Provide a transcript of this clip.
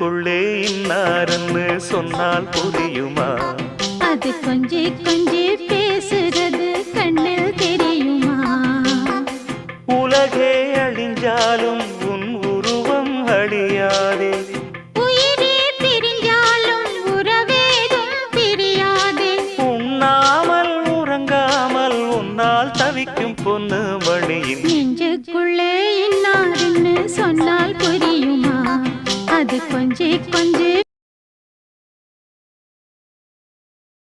நெஞ்சுக்குள்ளே இன்னாருன்னு சொன்னால் புரியுமா? அது கொஞ்சி கொஞ்சி பேசுறது கண்ணில் தெரியுமா? உலகே அழிஞ்சாலும் உன் உருவம் அழியாதே, உயிரே பிரிஞ்சாலும் உறவேதும் பிரியாதே. உண்ணாமல் உறங்காமல் உன்னால் தவிக்கும் பொண்ணு மணியின் நெஞ்சுக்குள்ளே இன்னாருன்னு சொன்னால் புரியுமா? அது கொஞ்சி கொஞ்சி